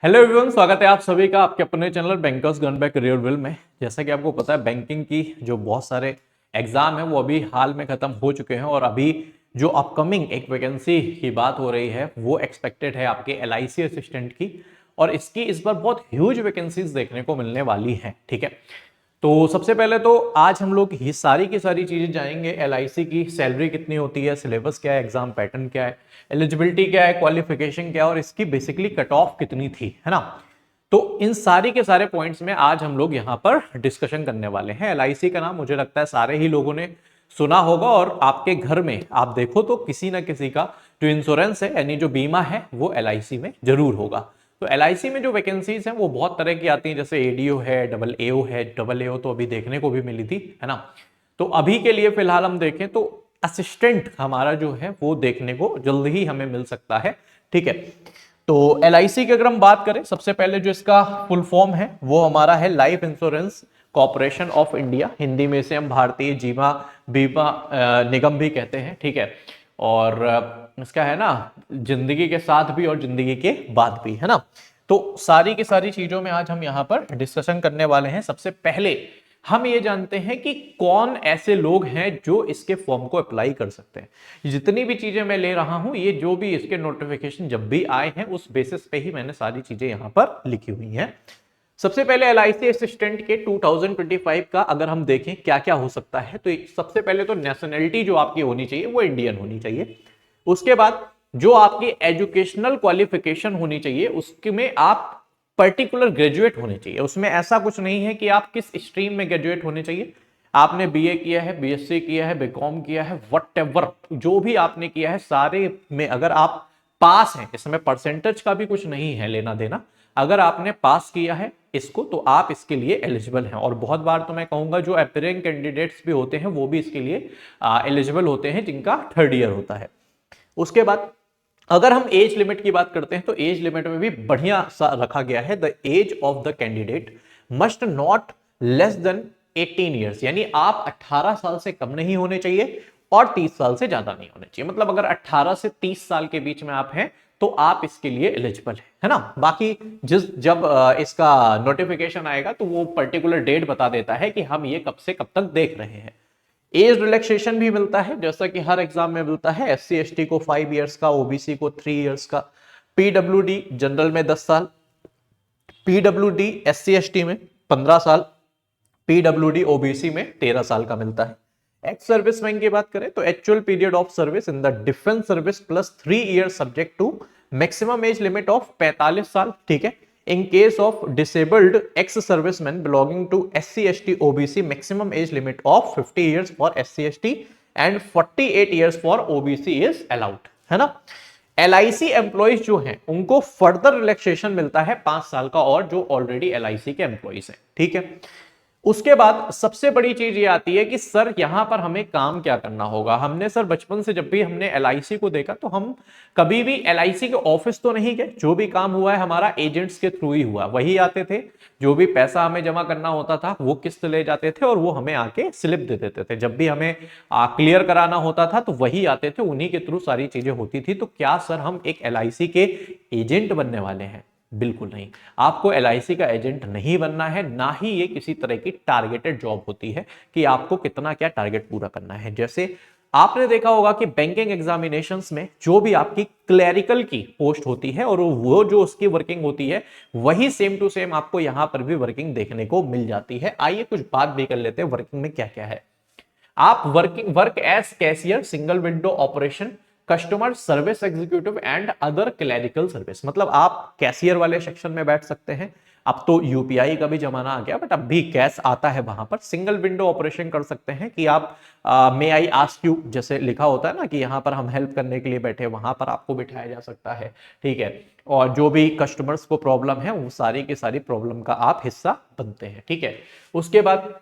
Hello everyone, स्वागत है आप सभी का आपके अपने channel bankers gun back real world में। जैसा कि आपको पता है, बैंकिंग की जो बहुत सारे एग्जाम है वो अभी हाल में खत्म हो चुके हैं और अभी जो अपकमिंग एक वैकेंसी की बात हो रही है वो एक्सपेक्टेड है आपके एलआईसी असिस्टेंट की। और इसकी इस बार बहुत ह्यूज वैकेंसीज देखने को मिलने वाली हैं। ठीक है, तो सबसे पहले तो आज हम लोग ये सारी की सारी चीजें जानेंगे। एलआईसी की सैलरी कितनी होती है, सिलेबस क्या है, एग्जाम पैटर्न क्या है, एलिजिबिलिटी क्या है, क्वालिफिकेशन क्या है और इसकी बेसिकली कट ऑफ कितनी थी, है ना। तो इन सारी के सारे पॉइंट्स में आज हम लोग यहाँ पर डिस्कशन करने वाले हैं। एलआईसी का नाम मुझे लगता है सारे ही लोगों ने सुना होगा और आपके घर में आप देखो तो किसी ना किसी का जो इंश्योरेंस है यानी जो बीमा है वो एलआईसी में जरूर होगा। तो एलआईसी में जो वैकेंसीज हैं वो बहुत तरह की आती हैं, जैसे एडीओ है, डबल एओ है। डबल एओ तो अभी देखने को भी मिली थी, है ना। तो अभी के लिए फिलहाल हम देखें तो असिस्टेंट हमारा जो है वो देखने को जल्द ही हमें मिल सकता है। ठीक है, तो एलआईसी की अगर हम बात करें, सबसे पहले जो इसका फुल फॉर्म है वो हमारा है life insurance corporation of India. Hindi में से हम भारतीय जीवा बीमा निगम भी कहते हैं। ठीक है, और इसका है ना जिंदगी के साथ भी और जिंदगी के बाद भी, है ना। तो सारी की सारी चीजों में आज हम यहां पर डिस्कशन करने वाले हैं। सबसे पहले हम ये जानते हैं कि कौन ऐसे लोग हैं जो इसके फॉर्म को अप्लाई कर सकते हैं। जितनी भी चीजें मैं ले रहा हूं ये जो भी इसके नोटिफिकेशन जब भी आए हैं उस बेसिस पे ही मैंने सारी चीजें यहां पर लिखी हुई हैं। सबसे पहले एलआईसी असिस्टेंट के 2025 का अगर हम देखें क्या क्या हो सकता है, तो सबसे पहले तो नेशनैलिटी जो आपकी होनी चाहिए वो इंडियन होनी चाहिए। उसके बाद जो आपकी एजुकेशनल क्वालिफिकेशन होनी चाहिए उसमें आप पर्टिकुलर ग्रेजुएट होने चाहिए। उसमें ऐसा कुछ नहीं है कि आप किस स्ट्रीम में ग्रेजुएट होने चाहिए। आपने बीए किया है, बीएससी किया है, बीकॉम किया है, व्हाटएवर जो भी आपने किया है सारे में अगर आप पास हैं, इसमें परसेंटेज का भी कुछ नहीं है लेना देना। अगर आपने पास किया है इसको तो आप इसके लिए एलिजिबल हैं। और बहुत बार तो मैं कहूंगा जो एस्पिरेंट कैंडिडेट्स भी होते हैं वो भी इसके लिए एलिजिबल होते हैं जिनका थर्ड ईयर होता है। उसके बाद अगर हम एज लिमिट की बात करते हैं तो एज लिमिट में भी बढ़िया सा रखा गया है, the age of the candidate must not less than 18 years, यानी आप 18 साल से कम नहीं होने चाहिए और 30 साल से ज्यादा नहीं होने चाहिए। मतलब अगर 18 से 30 साल के बीच में आप हैं तो आप इसके लिए एलिजिबल है ना। बाकी जब इसका नोटिफिकेशन आएगा तो वो पर्टिकुलर डेट बता देता है कि हम ये कब से कब तक देख रहे हैं। एज रिलैक्सेशन भी मिलता है जैसा कि हर एग्जाम में मिलता है। एससी एसटी को 5 इयर्स का, ओबीसी को 3 इयर्स का, पीडब्ल्यूडी जनरल में 10 साल, पीडब्ल्यूडी एससी एसटी में 15 साल, पीडब्ल्यूडी ओबीसी में 13 साल का मिलता है। एक्स सर्विसमैन की बात करें तो actual period of service in the defence service plus 3 years subject to maximum age limit of 45 साल। ठीक है, in case of disabled ex-servicemen belonging to SC ST OBC maximum age limit of 50 years for SC ST and 48 years for OBC is allowed, है ना। LIC employees जो हैं उनको further relaxation मिलता है 5 साल का और जो ऑलरेडी LIC के एम्प्लॉइज हैं। ठीक है, उसके बाद सबसे बड़ी चीज ये आती है कि सर यहां पर हमें काम क्या करना होगा। हमने सर बचपन से जब भी हमने एलआईसी को देखा तो हम कभी भी एलआईसी के ऑफिस तो नहीं गए। जो भी काम हुआ है हमारा एजेंट्स के थ्रू ही हुआ। वही आते थे, जो भी पैसा हमें जमा करना होता था वो किस्त ले जाते थे और वो हमें आके स्लिप दे देते थे। जब भी हमें क्लियर कराना होता था तो वही आते थे, उन्हीं के थ्रू सारी चीजें होती थी। तो क्या सर हम एक एलआईसी के एजेंट बनने वाले हैं? बिल्कुल नहीं। आपको एलआईसी का एजेंट नहीं बनना है, ना ही ये किसी तरह की टारगेटेड जॉब होती है कि आपको कितना क्या टारगेट पूरा करना है। जैसे आपने देखा होगा कि बैंकिंग एग्जामिनेशंस में जो भी आपकी क्लरिकल की पोस्ट होती है और वो जो उसकी वर्किंग होती है वही सेम टू सेम आपको यहां पर भी वर्किंग देखने को मिल जाती है। आइए कुछ बात भी कर लेते हैं वर्किंग में क्या क्या है। आप work as cashier, single window operation, customer service executive and other clerical service. मतलब आप कैशियर वाले सेक्शन में बैठ सकते हैं। अब तो यूपीआई का भी जमाना आ गया बट अब भी कैश आता है वहां पर। सिंगल विंडो ऑपरेशन कर सकते हैं कि आप मे आई आस्क यू जैसे लिखा होता है ना कि यहाँ पर हम हेल्प करने के लिए बैठे, वहां पर आपको बिठाया जा सकता है। ठीक है, और जो भी कस्टमर्स को प्रॉब्लम है वो सारी की सारी प्रॉब्लम का आप हिस्सा बनते हैं। ठीक है, उसके बाद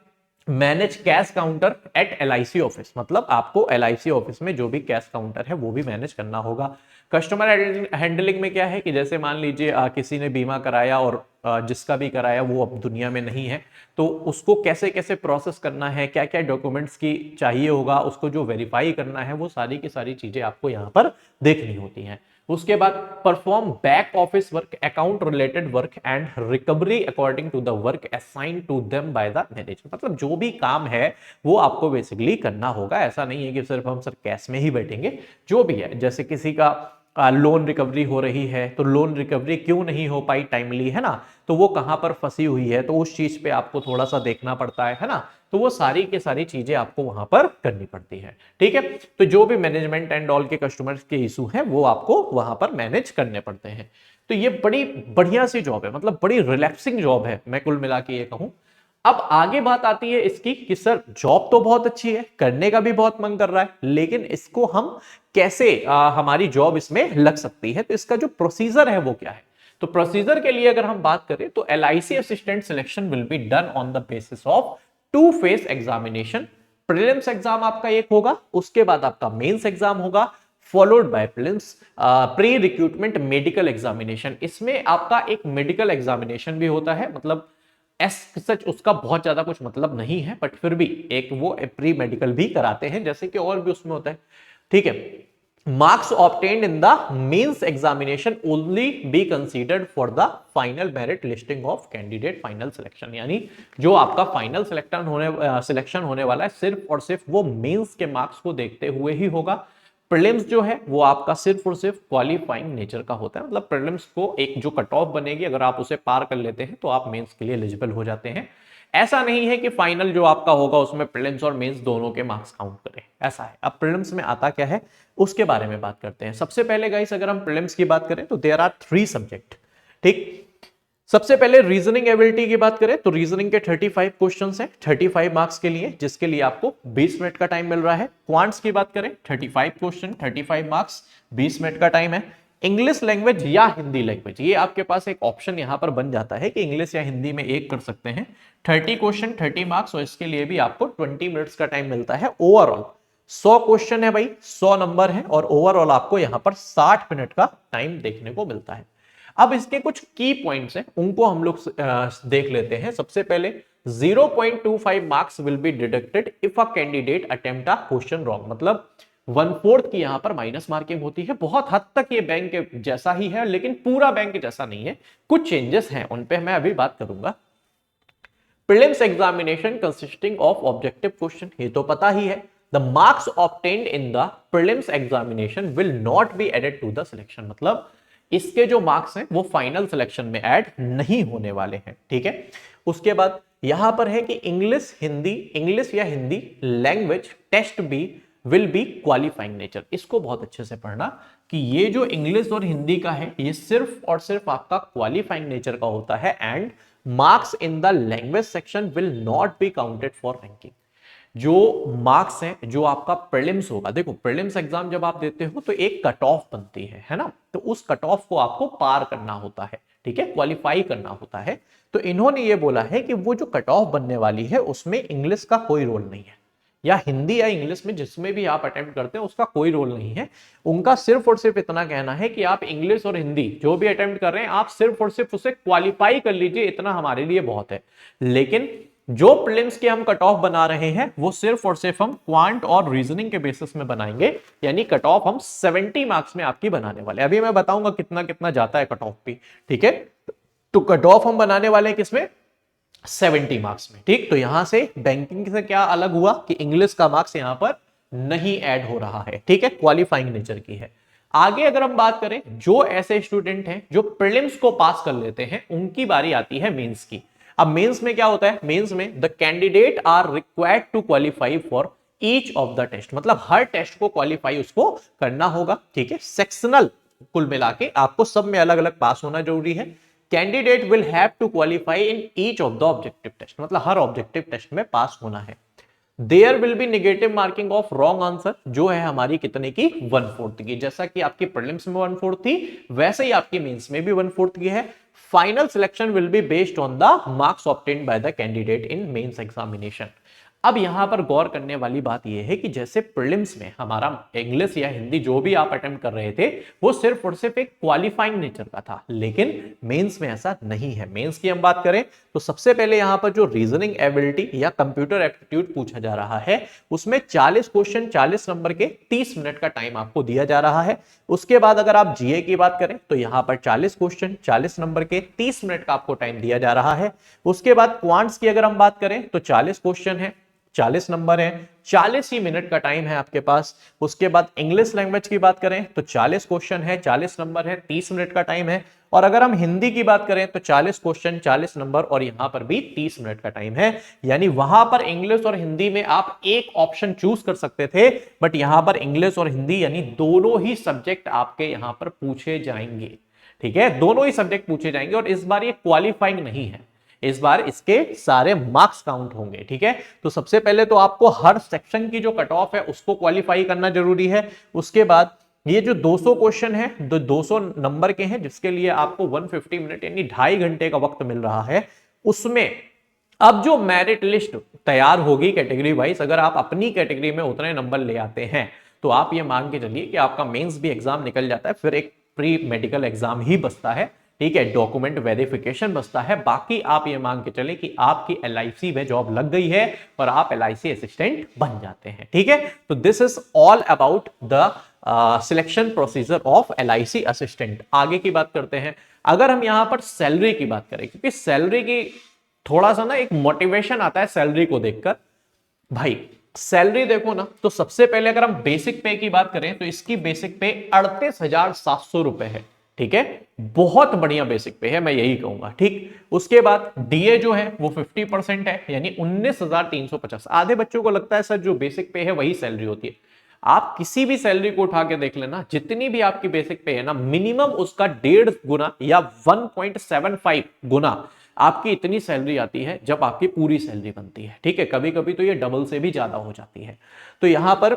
manage cash counter at LIC office. मतलब आपको एलआईसी ऑफिस में जो भी कैश काउंटर है वो भी मैनेज करना होगा। कस्टमर हैंडलिंग में क्या है कि जैसे मान लीजिए किसी ने बीमा कराया और जिसका भी कराया वो अब दुनिया में नहीं है, तो उसको कैसे कैसे प्रोसेस करना है, क्या क्या डॉक्यूमेंट्स की चाहिए होगा, उसको जो वेरीफाई करना है, वो सारी की सारी चीजें आपको यहाँ पर देखनी होती हैं। उसके बाद perform back office work, account related work and recovery according to the work assign to them by the manager. मतलब जो भी काम है वो आपको बेसिकली करना होगा। ऐसा नहीं है कि सिर्फ हम सर कैश में ही बैठेंगे, जो भी है, जैसे किसी का लोन रिकवरी हो रही है तो लोन रिकवरी क्यों नहीं हो पाई टाइमली, है ना, तो वो कहां पर फंसी हुई है, तो उस चीज पे आपको थोड़ा सा देखना पड़ता है ना, तो वो सारी की सारी चीजें आपको वहां पर करनी पड़ती है। ठीक है, तो जो भी मैनेजमेंट एंड ऑल के कस्टमर्स के इशू हैं वो आपको वहां पर मैनेज करने पड़ते हैं। तो ये बड़ी बढ़िया सी जॉब है, मतलब बड़ी रिलैक्सिंग जॉब है, मैं कुल मिला के ये कहूं। अब आगे बात आती है इसकी कि सर जॉब तो बहुत अच्छी है, करने का भी बहुत मन कर रहा है, लेकिन इसको हम कैसे हमारी जॉब इसमें लग सकती है, तो इसका जो प्रोसीजर है वो क्या है। तो प्रोसीजर के लिए अगर हम बात करें तो LIC assistant selection will be done on the basis of 2 phase examination. Prelims exam आपका एक होगा, उसके बाद आपका मेंस एग्जाम होगा, followed by prelims pre recruitment medical examination. इसमें आपका एक मेडिकल एग्जामिनेशन भी होता है, मतलब सच उसका बहुत ज्यादा कुछ मतलब नहीं है, बट फिर भी एक वो प्री मेडिकल भी कराते हैं जैसे कि और भी उसमें होता है। ठीक है, marks obtained in the mains examination only be considered for the final merit listing of candidate final selection. यानी जो आपका फाइनल सिलेक्शन होने वाला है सिर्फ और सिर्फ वो मेंस के मार्क्स को देखते हुए ही होगा। प्रीलिम्स जो है वो आपका सिर्फ और सिर्फ क्वालिफाइंग नेचर का होता है, मतलब प्रीलिम्स को एक जो कट ऑफ बनेगी अगर आप उसे पार कर लेते हैं तो आप मेंस के लिए एलिजिबल हो जाते हैं। ऐसा नहीं है कि फाइनल जो आपका होगा उसमें प्रीलिम्स और मेंस दोनों के मार्क्स काउंट करें, ऐसा है। अब प्रीलिम्स में आता क्या है उसके बारे में बात करते हैं। सबसे पहले गाइस अगर हम प्रीलिम्स की बात करें तो देयर आर 3 सब्जेक्ट। ठीक, सबसे पहले रीजनिंग एबिलिटी की बात करें तो रीजनिंग के 35 क्वेश्चंस हैं 35 मार्क्स के लिए, जिसके लिए आपको 20 मिनट का टाइम मिल रहा है। क्वांट्स की बात करें 35 क्वेश्चन 35 मार्क्स 20 मिनट का टाइम है। इंग्लिश लैंग्वेज या हिंदी लैंग्वेज, ये आपके पास एक ऑप्शन यहां पर बन जाता है कि इंग्लिश या हिंदी में एक कर सकते हैं। 30 क्वेश्चन 30 मार्क्स, और इसके लिए भी आपको 20 मिनट्स का टाइम मिलता है। ओवरऑल 100 क्वेश्चन है भाई, 100 नंबर है, और ओवरऑल आपको यहां पर 60 मिनट का टाइम देखने को मिलता है। अब इसके कुछ की पॉइंट्स हैं, उनको हम लोग देख लेते हैं। सबसे पहले 0.25 marks will be deducted if a candidate attempt a question wrong, मतलब 1/4 की यहां पर माइनस मार्किंग होती है। बहुत हद तक ये बैंक के जैसा ही है, लेकिन पूरा बैंक के जैसा नहीं है, कुछ चेंजेस हैं, उन पे मैं अभी बात करूंगा। Prelims examination consisting of objective question, ये तो पता ही है। The marks obtained in the prelims examination will not be added to the selection, मतलब इसके जो मार्क्स हैं वो फाइनल सिलेक्शन में ऐड नहीं होने वाले हैं। ठीक है, उसके बाद यहां पर है कि इंग्लिश या हिंदी लैंग्वेज टेस्ट भी विल बी क्वालिफाइंग नेचर। इसको बहुत अच्छे से पढ़ना कि ये जो इंग्लिश और हिंदी का है ये सिर्फ और सिर्फ आपका क्वालिफाइंग नेचर का होता है, and marks in the language section will not be counted for ranking. जो मार्क्स हैं जो आपका प्रीलिम्स होगा, देखो प्रीलिम्स एग्जाम जब आप देते हो तो एक कट ऑफ बनती है ना, तो उस कट ऑफ को आपको पार करना होता है, ठीक है, क्वालिफाई करना होता है। तो इन्होंने ये बोला है कि वो जो कट ऑफ बनने वाली है उसमें इंग्लिश का कोई रोल नहीं है, या हिंदी या इंग्लिश में जिसमें भी आप अटेम्प्ट करते हैं उसका कोई रोल नहीं है। उनका सिर्फ और सिर्फ इतना कहना है कि आप इंग्लिश और हिंदी जो भी अटेम्प्ट कर रहे हैं आप सिर्फ और सिर्फ उसे क्वालिफाई कर लीजिए, इतना हमारे लिए बहुत है। लेकिन जो प्रीलिम्स के हम कट ऑफ बना रहे हैं वो सिर्फ और सिर्फ हम क्वांट और रीजनिंग के बेसिस में बनाएंगे, यानी कट ऑफ हम 70 मार्क्स में आपकी बनाने वाले। अभी मैं बताऊंगा कितना कितना जाता है कट ऑफ भी, ठीक है। तो कट ऑफ हम बनाने वाले हैं किसमें, 70 मार्क्स में। ठीक, तो यहां से बैंकिंग से क्या अलग हुआ कि इंग्लिश का मार्क्स यहां पर नहीं ऐड हो रहा है, ठीक है, क्वालिफाइंग नेचर की है। आगे अगर हम बात करें जो ऐसे स्टूडेंट हैं जो प्रीलिम्स को पास कर लेते हैं उनकी बारी आती है मेंस की। अब मेंस में क्या होता है, मेंस में the candidate are required to qualify for each of the test, मतलब हर टेस्ट को क्वालिफाई उसको करना होगा, ठीक है। सेक्शनल कुल मिला के आपको सब में अलग अलग पास होना जरूरी है। Candidate will have to qualify in each of the objective test, मतलब हर ऑब्जेक्टिव टेस्ट में पास होना है। There will be negative marking of wrong answer, जो है हमारी कितने की, 1/4 की। जैसा कि आपकी प्रीलिम्स में 1/4 थी वैसे ही आपकी मेंस में भी 1/4 की है। Final selection will be based on the marks obtained by the candidate in mains examination. अब यहां पर गौर करने वाली बात यह है कि जैसे प्रीलिम्स में हमारा इंग्लिश या हिंदी जो भी आप अटेम्प्ट कर रहे थे वो सिर्फ और सिर्फ एक क्वालिफाइंग नेचर का था, लेकिन मेंस में ऐसा नहीं है। मेंस की हम बात करें तो सबसे पहले यहां पर जो रीजनिंग एबिलिटी या कंप्यूटर एप्टीट्यूड पूछा जा रहा है उसमें 40 क्वेश्चन 40 नंबर के 30 मिनट का टाइम आपको दिया जा रहा है। उसके बाद अगर आप जीए की बात करें तो यहां पर 40 क्वेश्चन 40 नंबर के 30 मिनट का आपको टाइम दिया जा रहा है। उसके बाद क्वांट्स की अगर हम बात करें तो 40 क्वेश्चन है 40 नंबर है 40 ही मिनट का टाइम है आपके पास। उसके बाद इंग्लिश लैंग्वेज की बात करें तो 40 क्वेश्चन है 40 नंबर है 30 मिनट का टाइम है। और अगर हम हिंदी की बात करें तो 40 क्वेश्चन 40 नंबर और यहां पर भी 30 मिनट का टाइम है। यानी वहां पर इंग्लिश और हिंदी में आप एक ऑप्शन चूज कर सकते थे, बट यहां पर इंग्लिश और हिंदी यानी दोनों ही सब्जेक्ट आपके यहां पर पूछे जाएंगे। ठीक है, दोनों ही सब्जेक्ट पूछे जाएंगे और इस बार ये क्वालिफाइंग नहीं है, इस बार इसके सारे मार्क्स काउंट होंगे। ठीक है, तो सबसे पहले तो आपको हर सेक्शन की जो कट ऑफ है उसको क्वालिफाई करना जरूरी है। उसके बाद ये जो 200 क्वेश्चन है 200 नंबर के हैं जिसके लिए आपको 150 मिनट यानी 2.5 घंटे का वक्त मिल रहा है, उसमें अब जो मेरिट लिस्ट तैयार होगी कैटेगरी वाइज, अगर आप अपनी कैटेगरी में उतने नंबर ले आते हैं तो आप ये मान के चलिए कि आपका मेंस भी एग्जाम निकल जाता है, फिर एक प्री मेडिकल एग्जाम ही बचता है। ठीक है, डॉक्यूमेंट वेरिफिकेशन बचता है, बाकी आप ये मान के चले कि आपकी एलआईसी में जॉब लग गई है और आप एलआईसी असिस्टेंट बन जाते हैं। ठीक है, तो this is all about the selection procedure of LIC assistant. आगे की बात करते हैं। अगर हम यहां पर सैलरी की बात करें, क्योंकि सैलरी की थोड़ा सा ना एक मोटिवेशन आता है सैलरी को देखकर, भाई सैलरी देखो ना, तो सबसे पहले अगर हम बेसिक पे की बात करें तो इसकी बेसिक पे 38,700 रुपए है। ठीक है, बहुत बढ़िया बेसिक पे है, मैं यही कहूंगा। ठीक, उसके बाद डीए जो है वो 50% है यानी 19,350। आधे बच्चों को लगता है सर जो बेसिक पे है वही सैलरी होती है। आप किसी भी सैलरी को उठा के देख लेना, जितनी भी आपकी बेसिक पे है ना, मिनिमम उसका 1.5 गुना या 1.75 गुना आपकी इतनी सैलरी आती है जब आपकी पूरी सैलरी बनती है। ठीक है, कभी कभी तो ये डबल से भी ज्यादा हो जाती है। तो यहां पर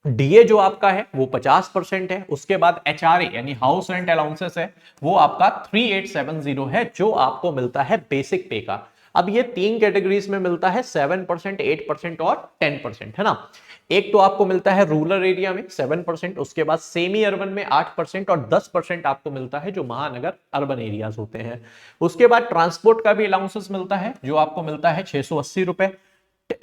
डीए जो आपका है वो 50% है। उसके बाद एचआरए यानी हाउस रेंट अलाउंसेस है वो आपका 3870 है जो आपको मिलता है बेसिक पे का। अब ये 3 कैटेगरीज में मिलता है, 7%, 8% और 10%, है ना। एक तो आपको मिलता है रूरल एरिया में 7%, उसके बाद सेमी अर्बन में 8% और 10% आपको मिलता है जो महानगर अर्बन एरियाज होते हैं। उसके बाद ट्रांसपोर्ट का भी अलाउंसेस मिलता है जो आपको मिलता है 680 रुपए।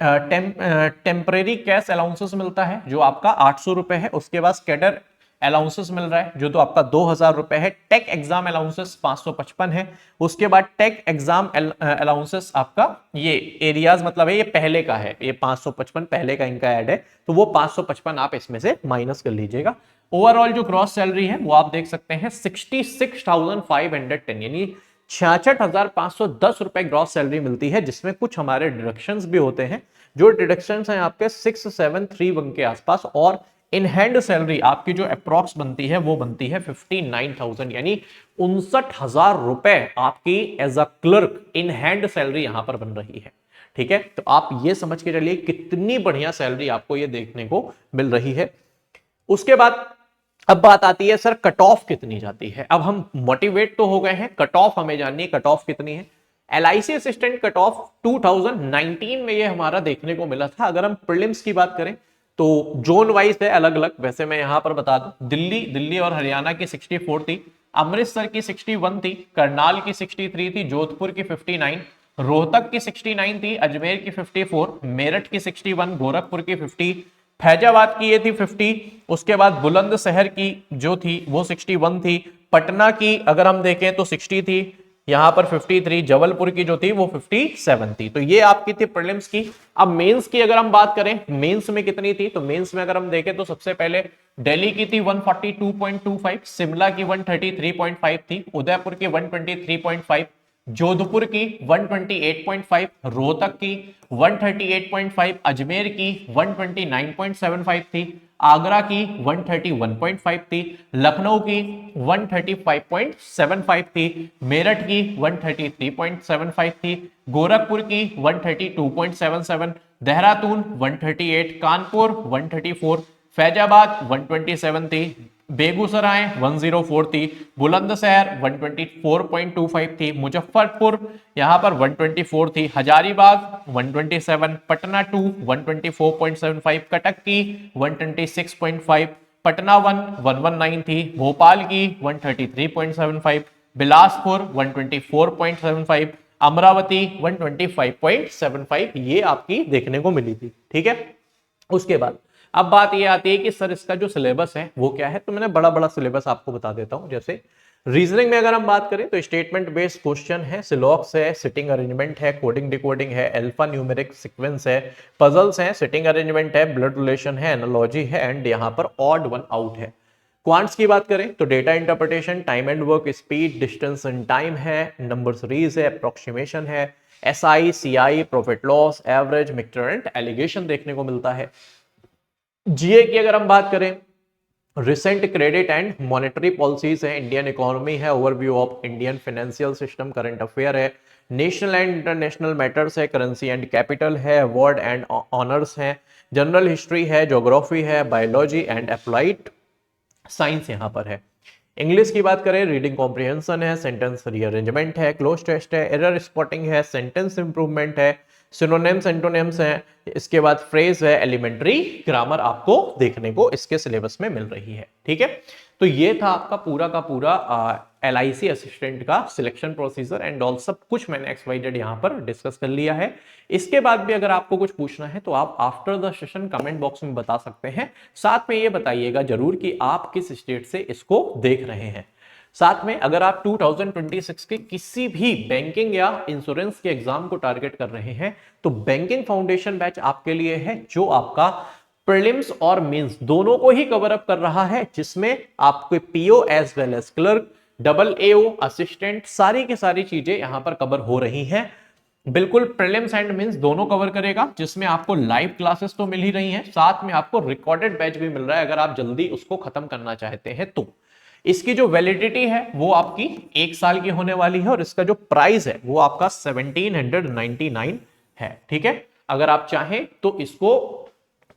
टेम्परेरी कैश अलाउंसेस मिलता है जो आपका 800 रुपए है। उसके बाद कैडर अलाउंसेस मिल रहा है जो तो आपका 2000 रुपए है। टेक एग्जाम अलाउंसेस 555 है। उसके बाद टेक एग्जाम अलाउंसेस आपका ये एरियाज मतलब है ये पहले का है, ये 555 पहले का इनका ऐड है, तो वो 555 आप इसमें से माइनस कर लीजिएगा। ओवरऑल जो ग्रॉस सैलरी है वो आप देख सकते हैं 66,510 यानी 66,510 रुपए ग्रॉस सैलरी मिलती है, जिसमें कुछ हमारे डिडक्शंस भी होते हैं। जो डिडक्शंस हैं आपके 6731 के आसपास, और इन हैंड सैलरी आपकी जो अप्रॉक्स बनती है वो बनती है 59,000 यानी 59,000 रुपए आपकी as a clerk in hand salary यहां पर बन रही है। ठीक है, तो आप ये समझ के चलिए कितनी बढ़िया सैलरी आपको ये देखने को मिल रही है। उसके बाद अब बात आती है सर कट ऑफ कितनी जाती है। अब हम मोटिवेट तो हो गए हैं, कट ऑफ हमें जाननी है, कट ऑफ कितनी है। एलआईसी असिस्टेंट कट ऑफ 2019 में ये हमारा देखने को मिला था। अगर हम प्रीलिम्स की बात करें तो जोन वाइज है अलग अलग। वैसे मैं यहां पर बता दूं, दिल्ली और हरियाणा की 64 थी, अमृतसर की 61 थी, करनाल की 63 थी, जोधपुर की 59, रोहतक की 69 थी, अजमेर की 54, मेरठ की 61, गोरखपुर की 50, फैजाबाद की ये थी 50। उसके बाद बुलंदशहर की जो थी वो 61 थी, पटना की अगर हम देखें तो 60 थी, यहां पर 53, जबलपुर की जो थी वो 57 थी। तो ये आपकी थी प्रीलिम्स की। अब मेंस की अगर हम बात करें, मेंस में कितनी थी, तो मेंस में अगर हम देखें तो सबसे पहले दिल्ली की थी 142.25, शिमला की 133.5 थी, उदयपुर की 123.5, जोधपुर की 128.5, रोहतक की 138.5, अजमेर की 129.75 थी, आगरा की 131.5 थी, लखनऊ की 135.75 थी, मेरठ की 133.75 थी, गोरखपुर की 132.77, देहरादून 138, कानपुर 134, फैजाबाद 127 थी, बेगूसराय 104 थी, बुलंदशहर 124.25 थी, मुजफ्फरपुर यहाँ पर 124 थी, हजारीबाग 127, पटना 2 124.75, कटक की 126.5, पटना 119 थी, भोपाल की 133.75, बिलासपुर 124.75, अमरावती 125.75 ये आपकी देखने को मिली थी। ठीक है, उसके बाद अब बात ये आती है कि सर इसका जो सिलेबस है वो क्या है, तो मैंने बड़ा बड़ा सिलेबस आपको बता देता हूं। जैसे रीजनिंग में अगर हम बात करें तो स्टेटमेंट बेस्ड क्वेश्चन है, सिलॉक्स है, सिटिंग अरेंजमेंट है, कोडिंग डिकोडिंग है, अल्फा न्यूमेरिक सीक्वेंस है, पजल्स है, सिटिंग अरेंजमेंट है, ब्लड रिलेशन है, एनालॉजी है एंड यहाँ पर ऑड वन आउट है। क्वांट्स की बात करें तो data interpretation, time and work, speed, distance and time है, नंबर सीरीज है, अप्रोक्सीमेशन है, SI, CI, profit loss, average, mixture and allegation देखने को मिलता है। जीए की अगर हम बात करें, recent credit and monetary policies है, इंडियन इकोनॉमी है, overview of Indian financial system, current affair है, नेशनल एंड इंटरनेशनल मैटर्स है, करेंसी एंड कैपिटल है, अवार्ड एंड ऑनर्स है, जनरल हिस्ट्री है, ज्योग्राफी है, बायोलॉजी एंड अप्लाइड साइंस यहां पर है। इंग्लिश की बात करें, रीडिंग कॉम्प्रिहेंशन है, सेंटेंस रीअरेंजमेंट है, क्लोज टेस्ट है, एरर स्पॉटिंग है, सेंटेंस इंप्रूवमेंट है, सिनोनिम्स एंटोनिम्स है, इसके बाद फ्रेज है, एलिमेंट्री ग्रामर आपको देखने को इसके सिलेबस में मिल रही है। ठीक है, तो ये था आपका पूरा का पूरा LIC असिस्टेंट का सिलेक्शन प्रोसीजर एंड ऑल सब कुछ मैंने XYZ यहाँ पर डिस्कस कर लिया है। इसके बाद भी अगर आपको कुछ पूछना है तो आप after the session comment box में बता सकते हैं। साथ में ये बताइएगा जरूर कि आप किस स्टेट से इसको देख रहे हैं। साथ में अगर आप 2026 के किसी भी बैंकिंग या इंश्योरेंस के एग्जाम को टारगेट कर रहे हैं तो बैंकिंग फाउंडेशन बैच आपके लिए है, जो आपका प्रीलिम्स और मेंस दोनों को ही कवर अप कर रहा है, जिसमें आपके PO as well as clerk, double AO, assistant, सारी की सारी चीजें यहां पर कवर हो रही हैं। बिल्कुल प्रीलिम्स एंड मेंस दोनों कवर करेगा, जिसमें आपको लाइव क्लासेस तो मिल ही रही हैं, साथ में आपको रिकॉर्डेड बैच भी मिल रहा है अगर आप जल्दी उसको खत्म करना चाहते हैं तो। इसकी जो वैलिडिटी है वो आपकी 1 साल की होने वाली है और इसका जो प्राइस है वो आपका 1799 है। ठीक है, अगर आप चाहें तो इसको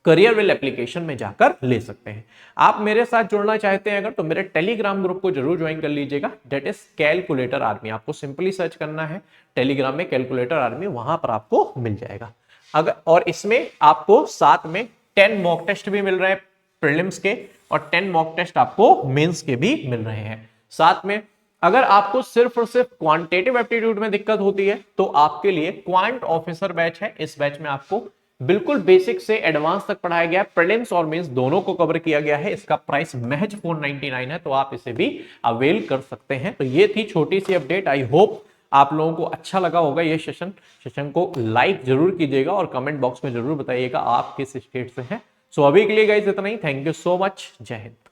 करियर वेल एप्लीकेशन में जाकर ले सकते हैं। आप मेरे साथ जुड़ना चाहते हैं अगर तो मेरे टेलीग्राम ग्रुप को जरूर ज्वाइन कर लीजिएगा, डेट इज कैलकुलेटर आर्मी। आपको सिंपली सर्च करना है टेलीग्राम में कैलकुलेटर आर्मी, वहां पर आपको मिल जाएगा। अगर और इसमें आपको साथ में 10 मॉक टेस्ट भी मिल रहे हैं प्रीलिम्स के और 10 मॉक टेस्ट आपको मेंस के भी मिल रहे हैं। साथ में अगर आपको सिर्फ और सिर्फ क्वांटिटेटिव एप्टीट्यूड में दिक्कत होती है तो आपके लिए क्वांट ऑफिसर बैच है। इस बैच में आपको बिल्कुल बेसिक से एडवांस तक पढ़ाया गया है, प्रीलिम्स और मेंस दोनों को कवर किया गया है। इसका प्राइस महज 499 है, तो आप इसे भी अवेल कर सकते हैं। तो ये थी छोटी सी अपडेट। आई होप आप लोगों को अच्छा लगा होगा ये सेशन को लाइक जरूर कीजिएगा और कमेंट बॉक्स में जरूर बताइएगा आप किस स्टेट से हैं। सो अभी के लिए गाइस इतना ही। Thank you so much. जय हिंद।